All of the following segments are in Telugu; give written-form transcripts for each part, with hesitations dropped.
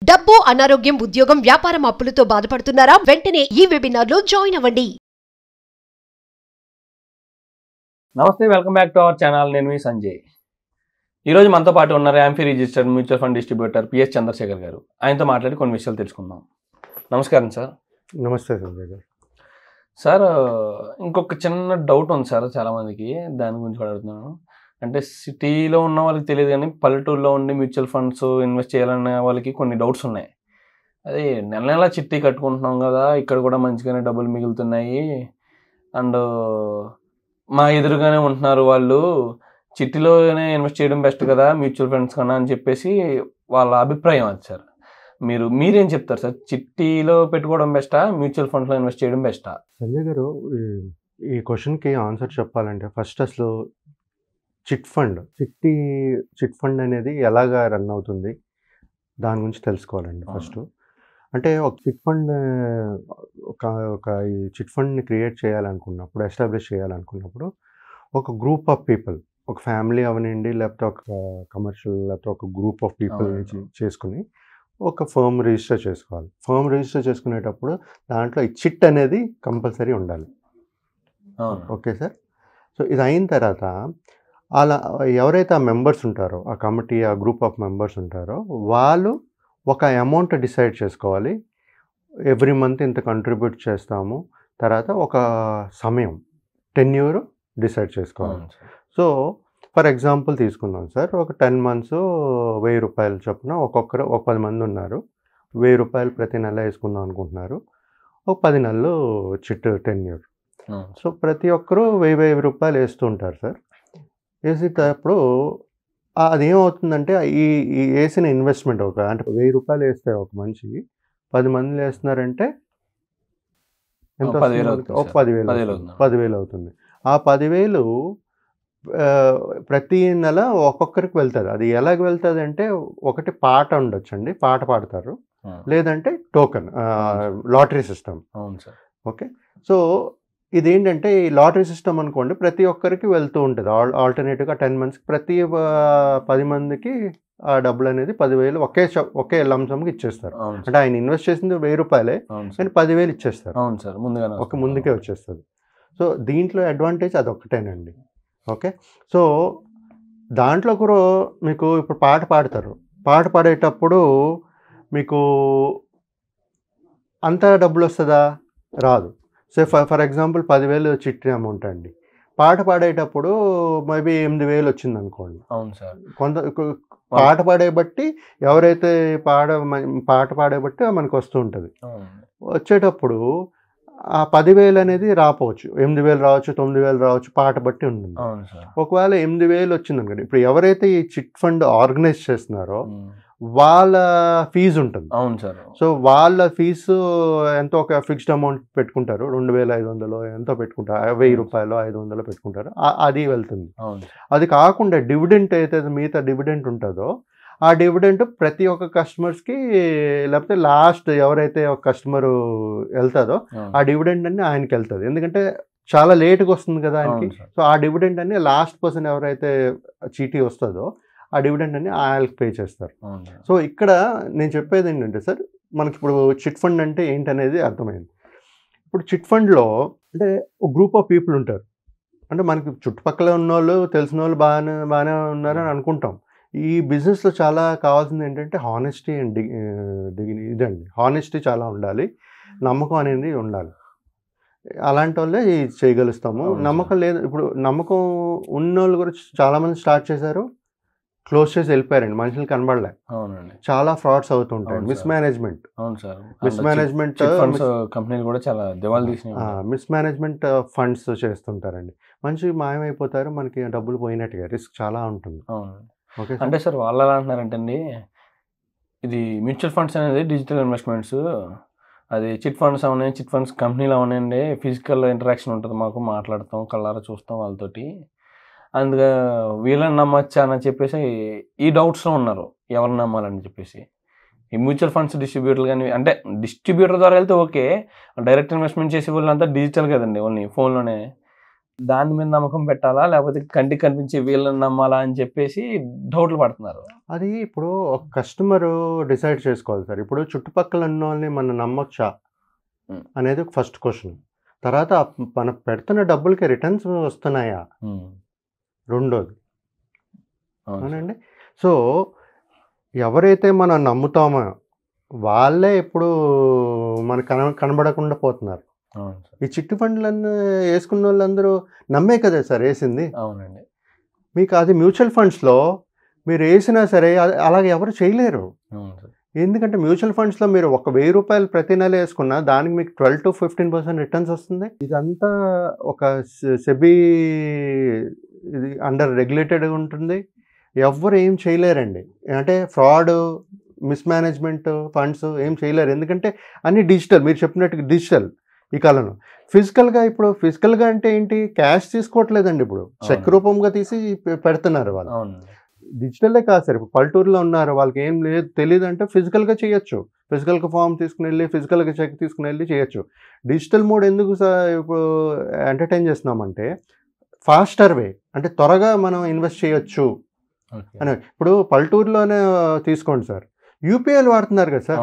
డబ్బు, అనారోగ్యం, ఉద్యోగం, వ్యాపారం అప్పులతో బాధపడుతున్నారా? వెంటనే ఈ వెబినార్లో జాయిన్ అవ్వండి. నమస్తే, welcome back to our channel. నేను మీ సంజయ్. ఈరోజు మనతో పాటు ఉన్నారు AMFI registered mutual fund distributor PS Chandrashekar గారు. ఆయనతో మాట్లాడి కొన్ని విషయాలు తెలుసుకుందాం. నమస్కారం సార్. నమస్తే సంజయ్ గారు. సార్, ఇంకొక చిన్న డౌట్ ఉంది సార్ చాలామందికి, దాని గురించి కూడా అడుగుతున్నాను. అంటే సిటీలో ఉన్న వాళ్ళకి తెలియదు, కానీ పల్లెటూరులో ఉండి మ్యూచువల్ ఫండ్స్ ఇన్వెస్ట్ చేయాలనే వాళ్ళకి కొన్ని డౌట్స్ ఉన్నాయి. అదే నెల నెల చిట్టి కట్టుకుంటున్నాం కదా, ఇక్కడ కూడా మంచిగానే డబ్బులు మిగులుతున్నాయి, అండ్ మా ఎదురుగానే ఉంటున్నారు వాళ్ళు, చిట్టిలోనే ఇన్వెస్ట్ చేయడం బెస్ట్ కదా మ్యూచువల్ ఫండ్స్ కన్నా అని చెప్పేసి వాళ్ళ అభిప్రాయం అది సార్. మీరేం చెప్తారు సార్? చిట్టీలో పెట్టుకోవడం బెస్టా, మ్యూచువల్ ఫండ్స్లో ఇన్వెస్ట్ చేయడం బెస్టా? సంజయ్ గారు, ఈ క్వశ్చన్కి ఆన్సర్ చెప్పాలంటే ఫస్ట్ అసలు చిట్ ఫండ్ అనేది ఎలాగా రన్ అవుతుంది దాని గురించి తెలుసుకోవాలండి ఫస్ట్. అంటే ఒక చిట్ ఫండ్ ఈ చిట్ ఫండ్ని క్రియేట్ చేయాలనుకున్నప్పుడు, ఎస్టాబ్లిష్ చేయాలనుకున్నప్పుడు ఒక గ్రూప్ ఆఫ్ పీపుల్, ఒక ఫ్యామిలీ అవనండి, లేకపోతే ఒక కమర్షియల్, లేకపోతే ఒక గ్రూప్ ఆఫ్ పీపుల్ చేసుకుని ఒక ఫర్మ్ రిజిస్టర్ చేసుకోవాలి. ఫర్మ్ రిజిస్టర్ చేసుకునేటప్పుడు దాంట్లో ఈ చిట్ అనేది కంపల్సరీ ఉండాలి. Okay sir. సో ఇది అయిన తర్వాత అలా ఎవరైతే ఆ మెంబర్స్ ఉంటారో, ఆ కమిటీ, ఆ గ్రూప్ ఆఫ్ మెంబర్స్ ఉంటారో, వాళ్ళు ఒక అమౌంట్ డిసైడ్ చేసుకోవాలి. ఎవ్రీ మంత్ ఇంత కంట్రిబ్యూట్ చేస్తాము, తర్వాత ఒక సమయం టెన్యూర్ డిసైడ్ చేసుకోవాలి. సో ఫర్ ఎగ్జాంపుల్ తీసుకుందాం సార్, ఒక 10 months 1000 రూపాయలు చొప్పున ఒక్కొక్కరు, ఒక 10 మంది ఉన్నారు, 1000 రూపాయలు ప్రతి నెల వేసుకుందాం అనుకుంటున్నారు. ఒక 10 నెలలు చిట్ టెన్యూర్. సో ప్రతి ఒక్కరూ 1000 రూపాయలు వేస్తూ ఉంటారు సార్. వేసేటప్పుడు అదేమవుతుందంటే ఈ వేసిన ఇన్వెస్ట్మెంట్ అంటే 1000 రూపాయలు వేస్తే ఒక మనిషి 10 మంది వేస్తున్నారంటే ఎంత? 10,000 అవుతుంది. ఆ 10,000 ప్రతి నెల ఒక్కొక్కరికి వెళ్తుంది. అది ఎలాగ వెళ్తుంది అంటే, ఒకటి పాట ఉండొచ్చండి, పాట పాడతారు, లేదంటే token, lottery system. Okay. So ఇదేంటంటే ఈ లాటరీ సిస్టమ్ అనుకోండి, ప్రతి ఒక్కరికి వెళ్తూ ఉంటుంది. ఆల్టర్నేటివ్గా 10 months ప్రతి 10 మందికి ఆ డబ్బులు అనేది 10,000 ఒకే లంసమ్కి ఇచ్చేస్తారు. అంటే ఆయన ఇన్వెస్ట్ చేసింది 1000 రూపాయలే, కానీ 10,000 ఇచ్చేస్తారు. ముందుకే వచ్చేస్తుంది. సో దీంట్లో అడ్వాంటేజ్ అదొక్కటేనండి. ఓకే. సో దాంట్లో కూడా మీకు ఇప్పుడు పాట పాడతారు, పాట పాడేటప్పుడు మీకు అంత డబ్బులు వస్తుందా? రాదు. సో ఫర్ ఎగ్జాంపుల్ 10,000 చిట్టి అమౌంట్ అండి, పాట పాడేటప్పుడు మేబీ 8,000 వచ్చింది అనుకోండి. అవును సార్. పాట పాడే బట్టి, ఎవరైతే పాట పాడే బట్టి మనకు వస్తూ ఉంటుంది. వచ్చేటప్పుడు ఆ 10,000 అనేది రాపోవచ్చు, 8,000 రావచ్చు, 9,000 రావచ్చు, పాట బట్టి ఉంటుంది. ఒకవేళ 8,000 వచ్చింది అనుకోండి, ఇప్పుడు ఎవరైతే ఈ చిట్ ఫండ్ ఆర్గనైజ్ చేస్తున్నారో వాళ్ళ ఫీజు ఉంటుంది. అవును సార్. సో వాళ్ళ ఫీజు ఎంతో, ఒక ఫిక్స్డ్ అమౌంట్ పెట్టుకుంటారు, 2,500 ఎంతో పెట్టుకుంటారు, 1,000 రూపాయలు 500 పెట్టుకుంటారు, అది వెళ్తుంది. అది కాకుండా డివిడెంట్ అయితే మిగతా డివిడెంట్ ఉంటుందో, ఆ డివిడెంట్ ప్రతి ఒక్క కస్టమర్స్కి, లేకపోతే లాస్ట్ ఎవరైతే ఒక కస్టమర్ వెళ్తుందో ఆ డివిడెంట్ అన్ని ఆయనకి వెళ్తుంది. ఎందుకంటే చాలా లేట్గా వస్తుంది కదా ఆయనకి. సో ఆ డివిడెంట్ అన్ని లాస్ట్ పర్సన్ ఎవరైతే చీటీ వస్తుందో ఆ డివిడెంట్ అన్ని ఆయనకి పే చేస్తారు. సో ఇక్కడ నేను చెప్పేది ఏంటంటే సార్, మనకి ఇప్పుడు చిట్ ఫండ్ అంటే ఏంటనేది అర్థమైంది. ఇప్పుడు చిట్ ఫండ్లో అంటే ఒక గ్రూప్ ఆఫ్ పీపుల్ ఉంటారు. అంటే మనకి చుట్టుపక్కల ఉన్న వాళ్ళు, తెలిసిన వాళ్ళు బాగానే ఉన్నారని అనుకుంటాం. ఈ బిజినెస్లో చాలా కావాల్సింది ఏంటంటే హానెస్టీ అండ్ ఇదండి. హానెస్టీ చాలా ఉండాలి, నమ్మకం అనేది ఉండాలి. అలాంటి వాళ్ళే చేయగలుస్తాము. నమ్మకం లేదు, ఇప్పుడు నమ్మకం ఉన్న వాళ్ళు కూడా చాలామంది స్టార్ట్ చేశారు, క్లోజ్ చేసి వెళ్ళిపోయారండి, మనుషులు కనబడలే. చాలా ఫ్రాడ్స్ అవుతుంటాయి. మిస్మేనేజ్మెంట్ కంపెనీలు కూడా చాలా దివాళా తీసినాయి. మిస్మేనేజ్మెంట్ ఫండ్స్ చేస్తుంటారండి, మనిషి మాయమైపోతారు, మనకి డబ్బులు పోయినట్టుగా, రిస్క్ చాలా ఉంటుంది. ఓకే. అంటే సార్ వాళ్ళు ఎలా అంటున్నారంటే అండి, ఇది మ్యూచువల్ ఫండ్స్ అనేది డిజిటల్ ఇన్వెస్ట్మెంట్స్, అది చిట్ ఫండ్స్ అవనాయి, చిట్ ఫండ్స్ కంపెనీలు అవనాయండి, ఫిజికల్ ఇంటరాక్షన్ ఉంటుంది, మాకు మాట్లాడతాం, కళ్ళారా చూస్తాం వాళ్ళతోటి, అందుగా వీళ్ళని నమ్మచ్చా అని చెప్పేసి ఈ డౌట్స్లో ఉన్నారు, ఎవరిని నమ్మాలని చెప్పేసి. ఈ మ్యూచువల్ ఫండ్స్ డిస్ట్రిబ్యూటర్లు కానీ, అంటే డిస్ట్రిబ్యూటర్ ద్వారా వెళ్తే ఓకే, డైరెక్ట్ ఇన్వెస్ట్మెంట్ చేసే వాళ్ళంతా డిజిటల్ కదండి, ఓన్లీ ఫోన్లోనే. దాని మీద నమ్మకం పెట్టాలా లేకపోతే కంటికి కనిపించే వీళ్ళని నమ్మాలా అని చెప్పేసి డౌట్లు పడుతున్నారు. అది ఇప్పుడు ఒక కస్టమర్ డిసైడ్ చేసుకోవాలి సార్. ఇప్పుడు చుట్టుపక్కల ఉన్న వాళ్ళని మనం నమ్మొచ్చా అనేది ఫస్ట్ క్వశ్చన్. తర్వాత మనం పెడుతున్న డబ్బులకి రిటర్న్స్ వస్తున్నాయా రెండోది. అవునండి. సో ఎవరైతే మనం నమ్ముతామో వాళ్ళే ఇప్పుడు మనకు కనబడకుండా పోతున్నారు. ఈ చిట్టు ఫండ్లన్నీ వేసుకున్న వాళ్ళందరూ నమ్మే కదా సార్ వేసింది. అవునండి. మీకు అది మ్యూచువల్ ఫండ్స్లో మీరు వేసినా సరే అలాగే ఎవరు చేయలేరు. ఎందుకంటే మ్యూచువల్ ఫండ్స్లో మీరు ₹1,000 ప్రతి నెల వేసుకున్నా దానికి మీకు 12 to 15% రిటర్న్స్ వస్తుంది. ఇదంతా ఒక సెబీ ఇది అండర్ రెగ్యులేటెడ్ ఉంటుంది. ఎవ్వరు ఏం చేయలేరండి. అంటే ఫ్రాడ్, మిస్మేనేజ్మెంట్ ఫండ్స్ ఏం చేయలేరు. ఎందుకంటే అన్ని డిజిటల్, మీరు చెప్పినట్టుగా డిజిటల్ ఈ కాలంలో. ఫిజికల్గా అంటే ఏంటి, క్యాష్ తీసుకోవట్లేదండి. ఇప్పుడు చెక్ రూపంగా తీసి పెడుతున్నారు వాళ్ళు. డిజిటల్లే కాదు సార్. ఇప్పుడు పల్లెటూరులో ఉన్నారు, వాళ్ళకి ఏం లేదు తెలియదు అంటే ఫిజికల్గా చేయొచ్చు. ఫిజికల్గా ఫామ్ తీసుకుని వెళ్ళి ఫిజికల్గా చెక్ తీసుకుని వెళ్ళి చేయొచ్చు. డిజిటల్ మోడ్ ఎందుకు ఇప్పుడు ఎంటర్టైన్ చేస్తున్నామంటే ఫాస్టర్ వే, అంటే త్వరగా మనం ఇన్వెస్ట్ చేయొచ్చు అని. ఇప్పుడు పల్లెటూరులోనే తీసుకోండి సార్, యూపీఐలు వాడుతున్నారు కదా సార్.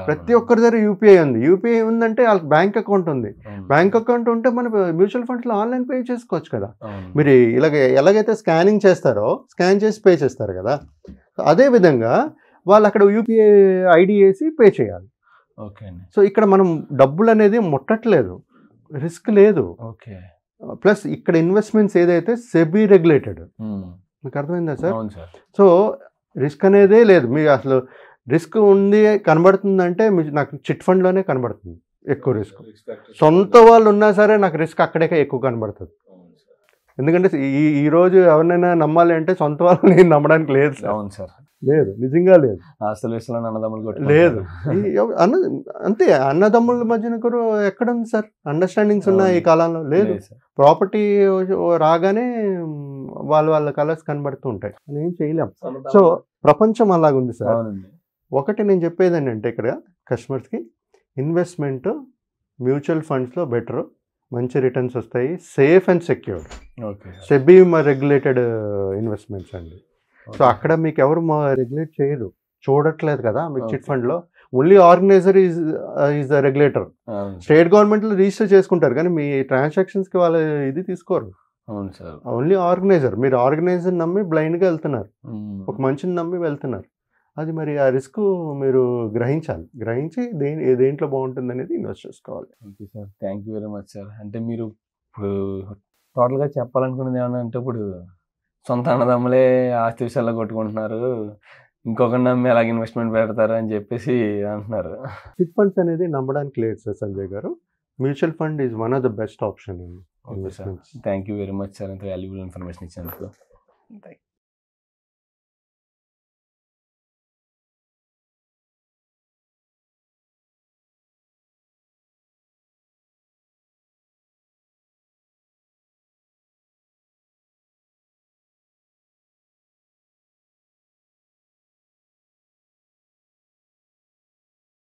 ప్రతి ఒక్కరి దగ్గర యూపీఐ ఉంది. యూపీఐ ఉందంటే వాళ్ళకి బ్యాంక్ అకౌంట్ ఉంది. బ్యాంక్ అకౌంట్ ఉంటే మనం మ్యూచువల్ ఫండ్స్లో ఆన్లైన్ పే చేసుకోవచ్చు కదా. మీరు ఎలాగైతే స్కానింగ్ చేస్తారో స్కాన్ చేసి పే చేస్తారు కదా, అదేవిధంగా వాళ్ళు అక్కడ యూపీఐ ఐడి వేసి పే చేయాలి. సో ఇక్కడ మనం డబ్బులు అనేది ముట్టట్లేదు, రిస్క్ లేదు. ప్లస్ ఇక్కడ ఇన్వెస్ట్మెంట్స్ ఏదైతే సెబీ రెగ్యులేటెడ్, మీకు అర్థమైందా సార్? సో రిస్క్ అనేదే లేదు. మీకు అసలు రిస్క్ ఉంది కనబడుతుందంటే నాకు చిట్ ఫండ్లోనే కనబడుతుంది ఎక్కువ రిస్క్. సొంత వాళ్ళు ఉన్నా సరే నాకు రిస్క్ అక్కడే ఎక్కువ కనబడుతుంది. ఎందుకంటే ఈరోజు ఎవరినైనా నమ్మాలి అంటే సొంత వాళ్ళని నమ్మడానికి లేదు సార్. లేదు, నిజంగా లేదు. లేదు. అంతే, అన్నదమ్ముల మధ్యన కూడా ఎక్కడుంది సార్ అండర్స్టాండింగ్స్ ఉన్నాయి ఈ కాలంలో? లేదు. ప్రాపర్టీ రాగానే వాళ్ళ కలర్స్ కనబడుతూ ఉంటాయి, ఏం చేయలేం. సో ప్రపంచం అలాగుంది సార్. ఒకటి నేను చెప్పేది ఏంటంటే ఇక్కడ కస్టమర్స్కి, ఇన్వెస్ట్మెంట్ మ్యూచువల్ ఫండ్స్లో బెటర్, మంచి రిటర్న్స్ వస్తాయి, safe and secured. SEBI regulated investments అండి. సో అక్కడ మీకు ఎవరు రెగ్యులేట్ చేయరు, చూడట్లేదు కదా మీకు చిట్ ఫండ్లో. Only organiser is the regulator. State గవర్నమెంట్లో రిజిస్టర్ చేసుకుంటారు కానీ మీ ట్రాన్సాక్షన్స్కి వాళ్ళు ఇది తీసుకోరు. Only organiser. మీరు ఆర్గనైజర్ నమ్మి బ్లైండ్గా వెళ్తున్నారు, ఒక మనిషిని నమ్మి వెళ్తున్నారు. అది మరి ఆ రిస్క్ మీరు గ్రహించి దేంట్లో బాగుంటుంది అనేది ఇన్వెస్ట్ చేసుకోవాలి. Okay sir, thank you very much sir. అంటే మీరు ఇప్పుడు టోటల్గా చెప్పాలనుకున్నది ఏమన్నా అంటే, ఇప్పుడు సొంత అన్నదమ్ములే ఆస్తి విషయాల్లో కొట్టుకుంటున్నారు, ఇంకొకరిని నమ్మి అలాగే ఇన్వెస్ట్మెంట్ పెడతారు అని చెప్పేసి అంటున్నారు. చిట్ ఫండ్స్ అనేది నమ్మడానికి లేదు సార్ సంజయ్ గారు. Mutual fund is one of the best option. Thank you very much sir, ఇంత వాల్యుబుల్ ఇన్ఫర్మేషన్ ఇచ్చినందుకు.